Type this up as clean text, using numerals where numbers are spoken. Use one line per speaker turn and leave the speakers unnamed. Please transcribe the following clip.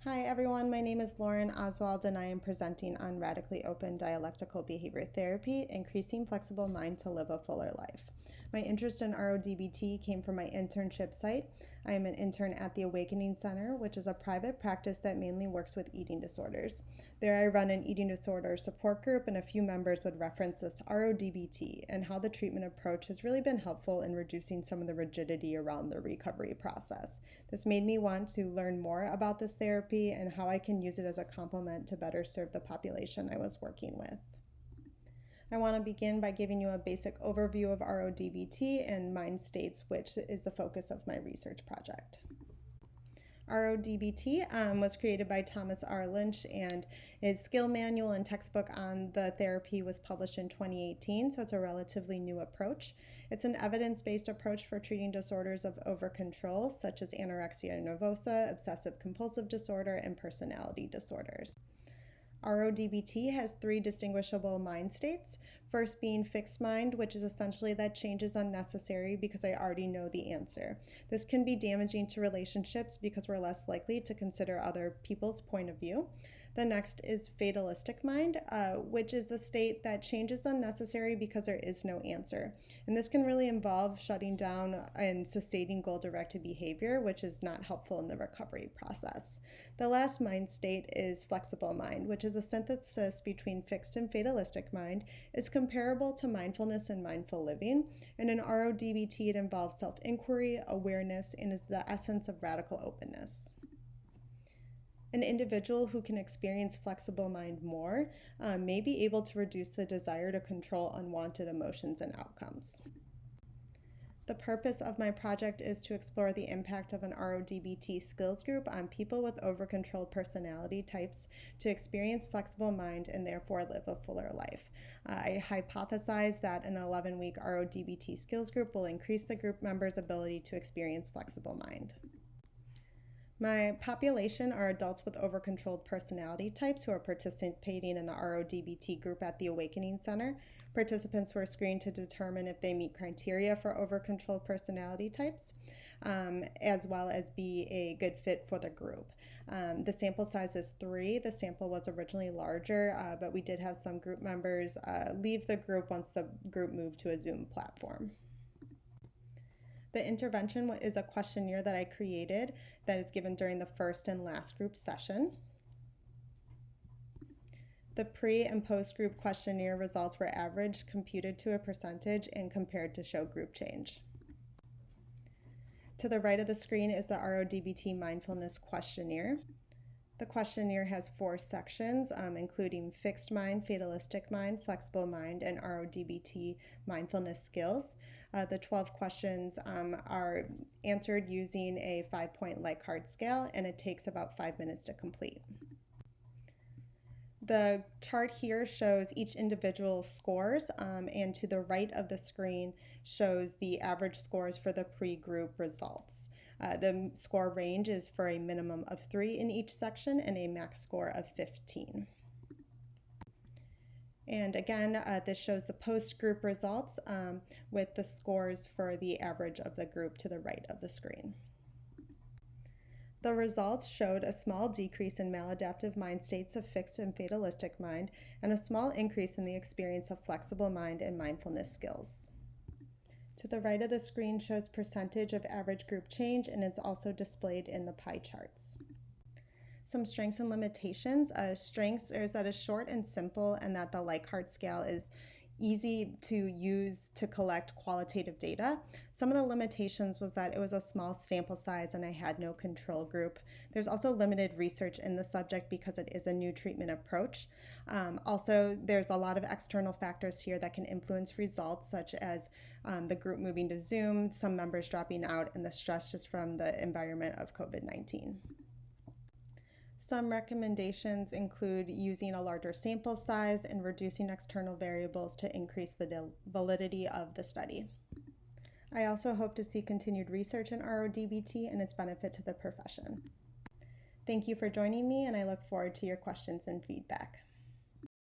Hi everyone, my name is Lauren Oswald and I am presenting on Radically Open Dialectical Behavior Therapy, Increasing Flexible Mind to Live a Fuller Life. My interest in RODBT came from my internship site. I am an intern at the Awakening Center, which is a private practice that mainly works with eating disorders. There I run an eating disorder support group, and a few members would reference this RODBT and how the treatment approach has really been helpful in reducing some of the rigidity around the recovery process. This made me want to learn more about this therapy and how I can use it as a complement to better serve the population I was working with. I want to begin by giving you a basic overview of RODBT and mind states, which is the focus of my research project. RODBT was created by Thomas R. Lynch, and his skill manual and textbook on the therapy was published in 2018, so it's a relatively new approach. It's an evidence-based approach for treating disorders of overcontrol, such as anorexia nervosa, obsessive-compulsive disorder, and personality disorders. RODBT has three distinguishable mind states. First being fixed mind, which is essentially that change is unnecessary because I already know the answer. This can be damaging to relationships because we're less likely to consider other people's point of view. The next is fatalistic mind, which is the state that change is unnecessary because there is no answer. And this can really involve shutting down and sustaining goal-directed behavior, which is not helpful in the recovery process. The last mind state is flexible mind, which is a synthesis between fixed and fatalistic mind. It's comparable to mindfulness and mindful living. And in RODBT, it involves self-inquiry, awareness, and is the essence of radical openness. An individual who can experience flexible mind more may be able to reduce the desire to control unwanted emotions and outcomes. The purpose of my project is to explore the impact of an RODBT skills group on people with overcontrolled personality types to experience flexible mind and therefore live a fuller life. I hypothesize that an 11-week RODBT skills group will increase the group members' ability to experience flexible mind. My population are adults with overcontrolled personality types who are participating in the RODBT group at the Awakening Center. Participants were screened to determine if they meet criteria for overcontrolled personality types, as well as be a good fit for the group. The sample size is 3. The sample was originally larger, but we did have some group members leave the group once the group moved to a Zoom platform. The intervention is a questionnaire that I created that is given during the first and last group session. The pre- and post-group questionnaire results were averaged, computed to a percentage, and compared to show group change. To the right of the screen is the RODBT mindfulness questionnaire. The questionnaire has 4 sections, including fixed mind, fatalistic mind, flexible mind, and RODBT mindfulness skills. The 12 questions are answered using a 5-point Likert scale, and it takes about 5 minutes to complete. The chart here shows each individual scores, and to the right of the screen shows the average scores for the pre-group results. The score range is for a minimum of 3 in each section and a max score of 15. And again, this shows the post-group results with the scores for the average of the group to the right of the screen. The results showed a small decrease in maladaptive mind states of fixed and fatalistic mind, and a small increase in the experience of flexible mind and mindfulness skills. To the right of the screen shows percentage of average group change, and it's also displayed in the pie charts. Some strengths and limitations. Strengths is that it's short and simple, and that the Likert scale is easy to use to collect qualitative data. Some of the limitations was that it was a small sample size and I had no control group. There's also limited research in the subject because it is a new treatment approach. Also, there's a lot of external factors here that can influence results, such as the group moving to Zoom, some members dropping out, and the stress just from the environment of COVID-19. Some recommendations include using a larger sample size and reducing external variables to increase the validity of the study. I also hope to see continued research in RODBT and its benefit to the profession. Thank you for joining me, and I look forward to your questions and feedback.